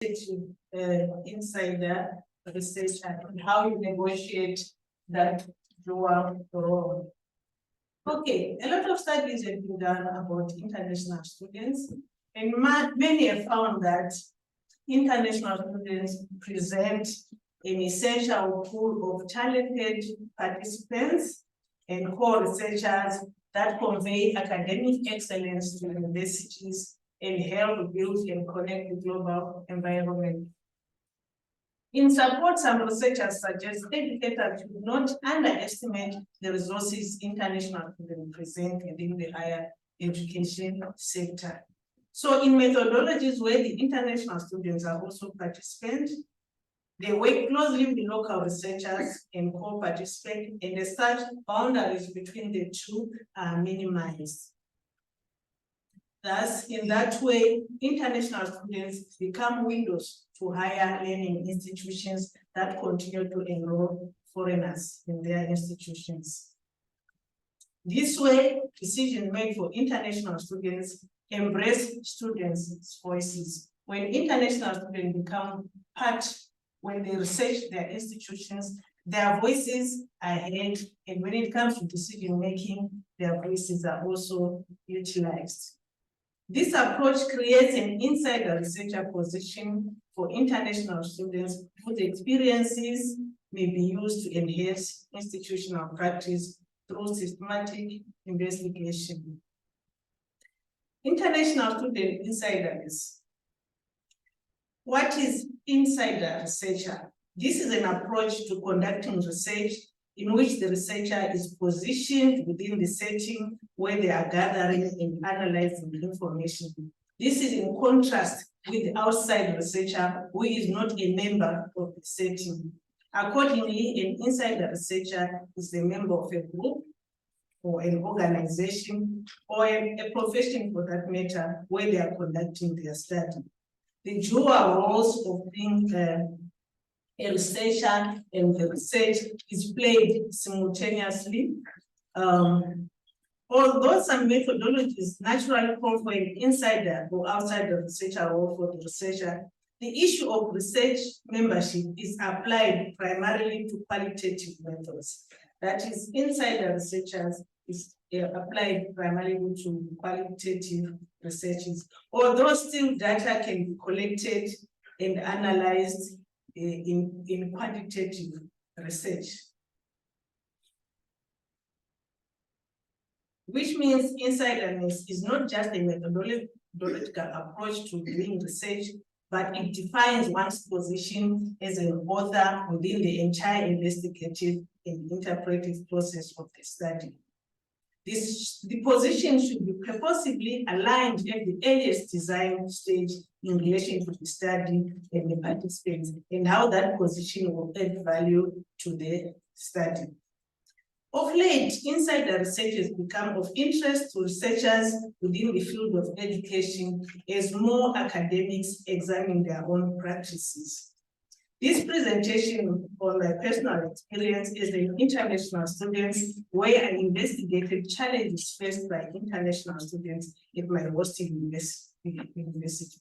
insider research and how you negotiate that dual role. Okay, a lot of studies have been done about international students, and many have found that international students present an essential pool of talented participants and co-researchers that convey academic excellence to universities and help build and connect the global environment. In support, some researchers suggest educators should not underestimate the resources international students present within the higher education sector. So in methodologies where the international students are also participants, they work closely with local researchers and co-participate, and as such, boundaries between the two are minimized. Thus, in that way, international students become windows to higher learning institutions that continue to enroll foreigners in their institutions. This way, decisions made for international students embrace students' voices. When international students become part, when they research their institutions, their voices are heard, and when it comes to decision making, their voices are also utilized. This approach creates an insider researcher position for international students whose experiences may be used to enhance institutional practice through systematic investigation. International student insiders. What is insider researcher? This is an approach to conducting research in which the researcher is positioned within the setting where they are gathering and analyzing the information. This is in contrast with the outside researcher who is not a member of the setting. Accordingly, an insider researcher is a member of a group or an organization or a profession for that matter where they are conducting their study. The dual roles of being a researcher and the research is played simultaneously. Although some methodologies naturally call for an insider or outsider researcher role for the researcher, the issue of research membership is applied primarily to qualitative methods. That is, insider researchers is applied primarily to qualitative researches, although still data can be collected and analyzed in quantitative research. Which means insiderness is not just a methodological approach to doing research, but it defines one's position as an author within the entire investigative and interpretive process of the study. The position should be purposefully aligned at the earliest design stage in relation to the study and the participants, and how that position will add value to the study. Of late, insider research has become of interest to researchers within the field of education as more academics examine their own practices. This presentation on my personal experience as an international student, where I investigated challenges faced by international students at my host university.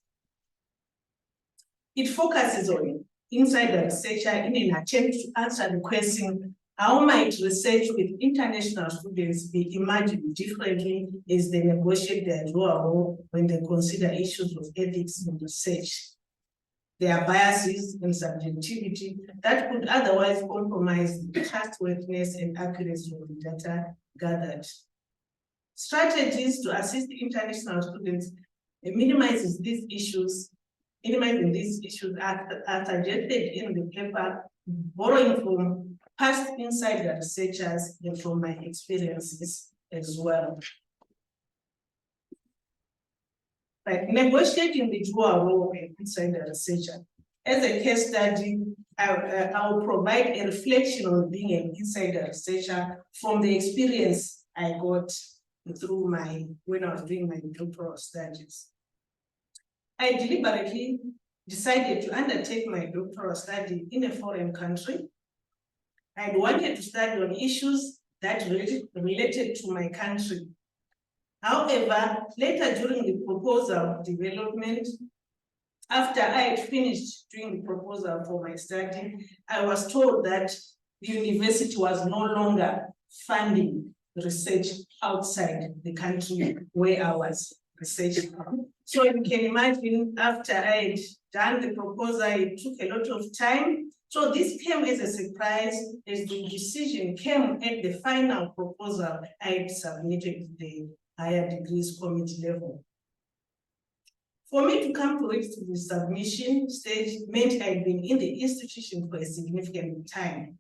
It focuses on insider researcher in an attempt to answer the question, how might research with international students be imagined differently as they negotiate their dual role when they consider issues of ethics in research? There are biases and subjectivity that could otherwise compromise the trustworthiness and accuracy of the data gathered. Strategies to assist international students minimizing these issues are suggested in the paper, borrowing from past insider researchers and from my experiences as well. Like negotiating the dual role of insider researcher. As a case study, I will provide a reflection on being an insider researcher from the experience I got through when I was doing my doctoral studies. I deliberately decided to undertake my doctoral study in a foreign country. I wanted to study on issues that related to my country. However, later during the proposal development, After I had finished doing the proposal for my study, I was told that the university was no longer funding research outside the country where I was researching. So you can imagine, after I had done the proposal, it took a lot of time. So this came as a surprise, as the decision came at the final proposal I had submitted to the higher degrees committee level. For me to come to reach the submission stage meant I'd been in the institution for a significant time.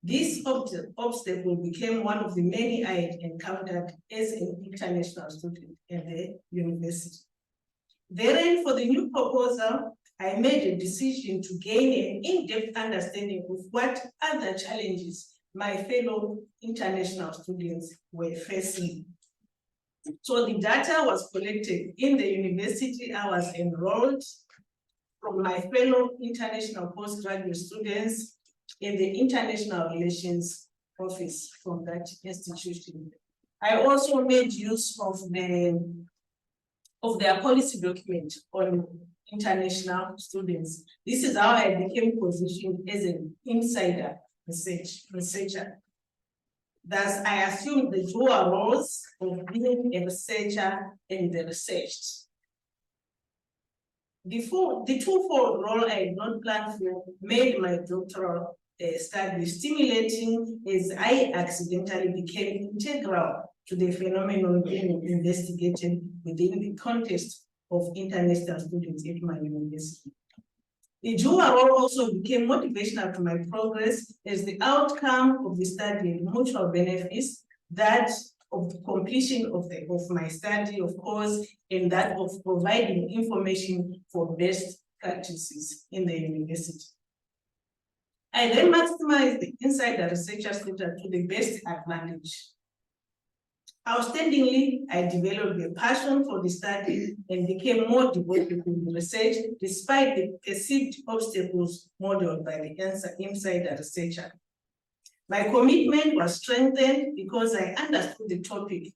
This obstacle became one of the many I had encountered as an international student at the university. Therein, for the new proposal, I made a decision to gain an in-depth understanding of what other challenges my fellow international students were facing. So the data was collected in the university I was enrolled, from my fellow international postgraduate students in the International Relations Office from that institution. I also made use of their policy document on international students. This is how I became positioned as an insider researcher. Thus, I assumed the dual roles of being a researcher and the researched. The twofold role I had not planned for made my doctoral study stimulating, as I accidentally became integral to the phenomenon being investigated within the context of international students at my university. The dual role also became motivational to my progress, as the outcome of the study and mutual benefits, that of the completion of my study, of course, and that of providing information for best practices in the university. I then maximized the insider researcher status to the best advantage. Outstandingly, I developed a passion for the study and became more devoted to the research, despite the perceived obstacles modeled by the insider researcher. My commitment was strengthened because I understood the topic,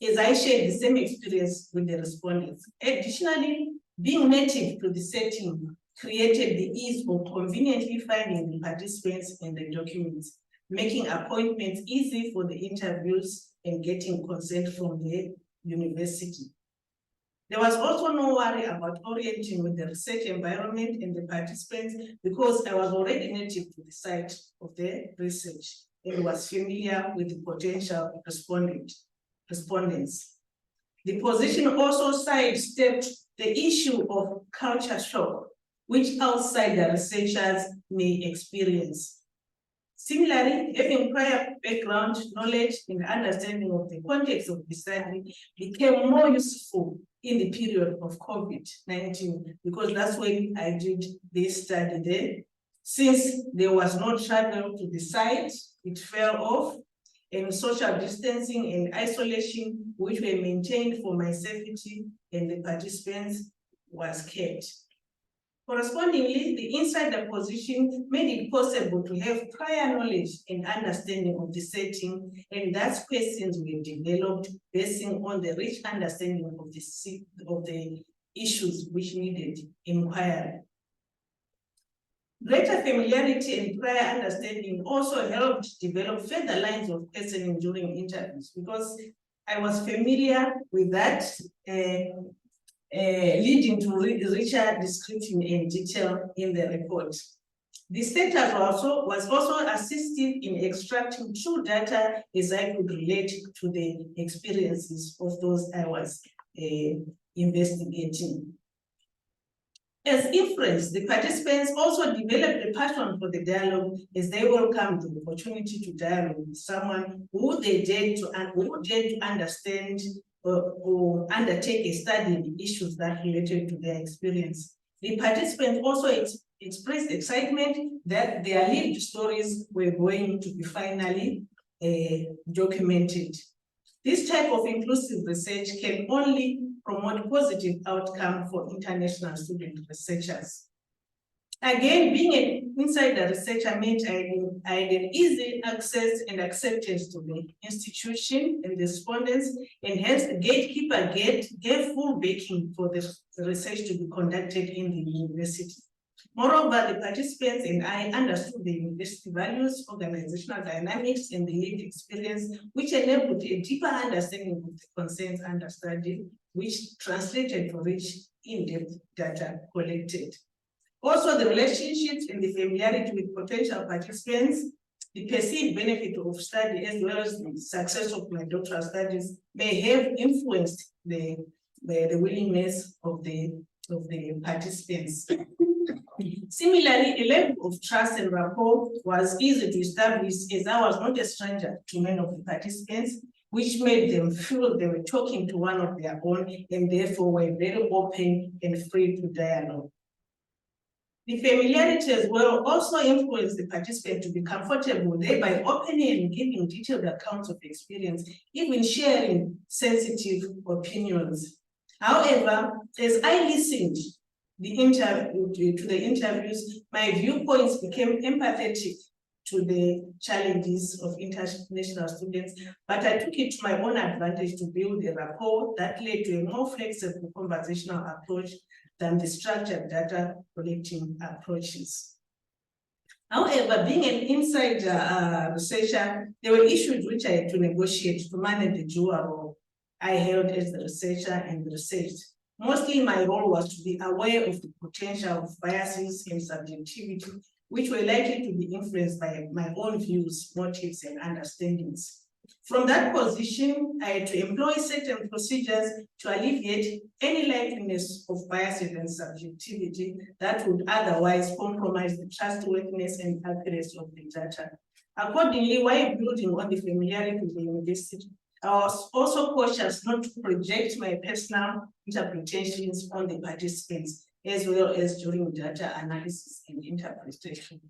as I shared the same experience with the respondents. Additionally, being native to the setting created the ease of conveniently finding the participants in the documents, making appointments easy for the interviews and getting consent from the university. There was also no worry about orienting with the research environment and the participants, because I was already native to the site of the research and was familiar with the potential respondents. The position also sidestepped the issue of culture shock, which outsider researchers may experience. Similarly, having prior background knowledge and understanding of the context of the study became more useful in the period of COVID-19, because that's when I did this study there. Since there was no travel to the site, it fell off, and social distancing and isolation, which were maintained for my safety and the participants, was kept. Correspondingly, the insider position made it possible to have prior knowledge and understanding of the setting, and thus questions were developed basing on the rich understanding of the issues which needed inquiry. Greater familiarity and prior understanding also helped develop further lines of questioning during interviews, because I was familiar with that, leading to richer description and detail in the report. The status was also assistive in extracting true data, as I could relate to the experiences of those I was investigating. As inference, the participants also developed a passion for the dialogue, as they welcomed the opportunity to dialogue with someone who they dared to understand or undertake a study in the issues that related to their experience. The participants also expressed excitement that their lived stories were going to be finally documented. This type of inclusive research can only promote positive outcome for international student researchers. Again, being an insider researcher meant I had an easy access and acceptance to the institution and the respondents, and hence the gatekeeper gave full backing for the research to be conducted in the university. Moreover, the participants and I understood the university values, organizational dynamics, and the lived experience, which enabled a deeper understanding of the concerns under study, which translated to rich, in-depth data collected. Also, the relationships and the familiarity with potential participants, the perceived benefit of study, as well as the success of my doctoral studies, may have influenced the willingness of the participants. Similarly, a level of trust and rapport was easy to establish, as I was not a stranger to many of the participants, which made them feel they were talking to one of their own, and therefore were very open and free to dialogue. The familiarity as well also influenced the participant to be comfortable, thereby opening and giving detailed accounts of experience, even sharing sensitive opinions. However, as I listened to the interviews, my viewpoints became empathetic to the challenges of international students, but I took it to my own advantage to build a rapport that led to a more flexible conversational approach than the structured data collecting approaches. However, being an insider researcher, there were issues which I had to negotiate to manage the dual role I held as the researcher and the research. Mostly my role was to be aware of the potential of biases and subjectivity, which were likely to be influenced by my own views, motives, and understandings. From that position, I had to employ certain procedures to alleviate any likeliness of biases and subjectivity that would otherwise compromise the trustworthiness and accuracy of the data. Accordingly, while building on the familiarity with the university, I was also cautious not to project my personal interpretations on the participants, as well as during data analysis and interpretation.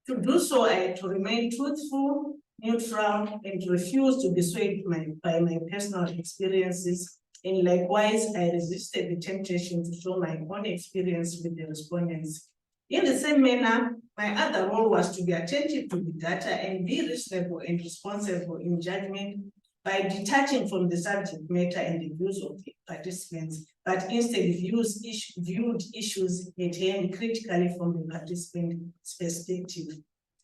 To do so, I had to remain truthful, neutral, and refuse to be swayed by my personal experiences. And likewise, I resisted the temptation to show my own experience with the respondents. In the same manner, my other role was to be attentive to the data and be reasonable and responsible in judgment by detaching from the subject matter and the views of the participants, but instead viewed issues at hand critically from the participant's perspective.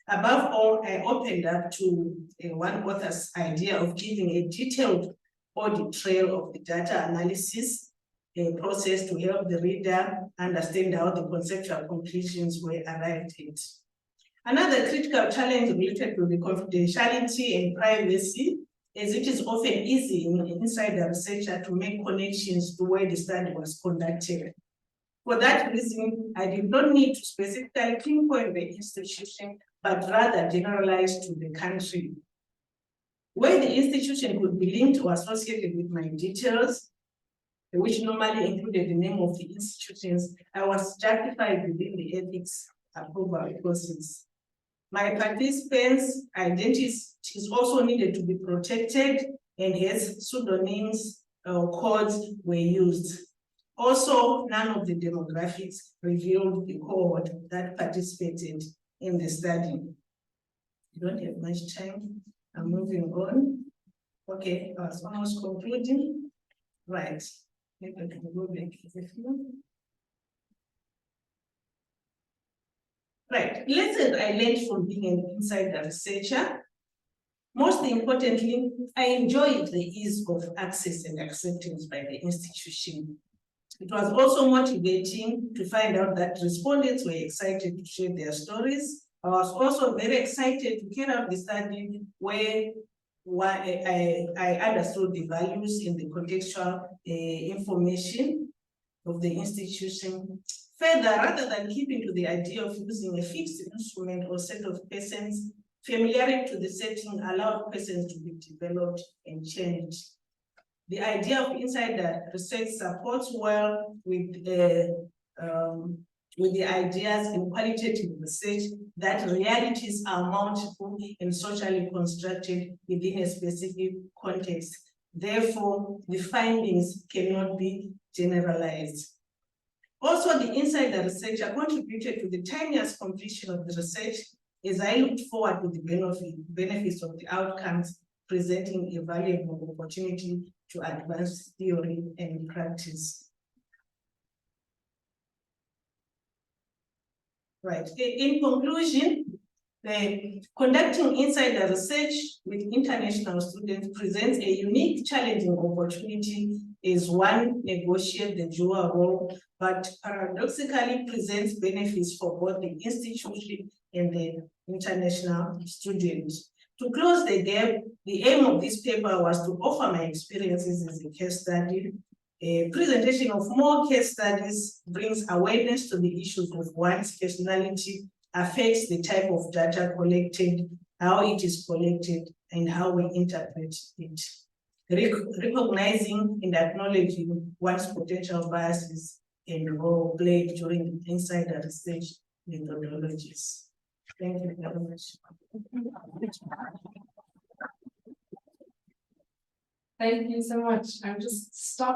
Above all, I opened up to one author's idea of giving a detailed audit trail of the data analysis process to help the reader understand how the conceptual conclusions were arrived at. Another critical challenge related to the confidentiality and privacy, as it is often easy inside the researcher to make connections to where the study was conducted. For that reason, I did not need to specifically pinpoint the institution, but rather generalize to the country. Where the institution could be linked or associated with my details, which normally included the name of the institutions, I was justified within the ethics approval process. My participants' identities also needed to be protected, and hence pseudonyms or codes were used. Also, none of the demographics revealed the cohort that participated in the study. I don't have much time. I'm moving on. Okay, I was almost concluding. Right. Maybe I can go back a few. Right. Lessons I learned from being an insider researcher. Most importantly, I enjoyed the ease of access and acceptance by the institution. It was also motivating to find out that respondents were excited to share their stories. I was also very excited to carry out the study where I understood the values in the contextual information of the institution. Further, rather than keeping to the idea of using a fixed instrument or set of persons, familiarity to the setting allowed persons to be developed and changed. The idea of insider research supports well with the ideas in qualitative research that realities are multiple and socially constructed within a specific context. Therefore, the findings cannot be generalized. Also, the insider researcher contributed to the timeous completion of the research as I looked forward to the benefits of the outcomes, presenting a valuable opportunity to advance theory and practice. Right. In conclusion, conducting insider research with international students presents a unique, challenging opportunity as one negotiates the dual role, but paradoxically presents benefits for both the institution and the international students. To close the gap, the aim of this paper was to offer my experiences as a case study. A presentation of more case studies brings awareness to the issues of one's personality, affects the type of data collected, how it is collected, and how we interpret it. Recognizing and acknowledging one's potential biases and role played during insider research methodologies. Thank you very much. Thank you so much. I'm just stopping.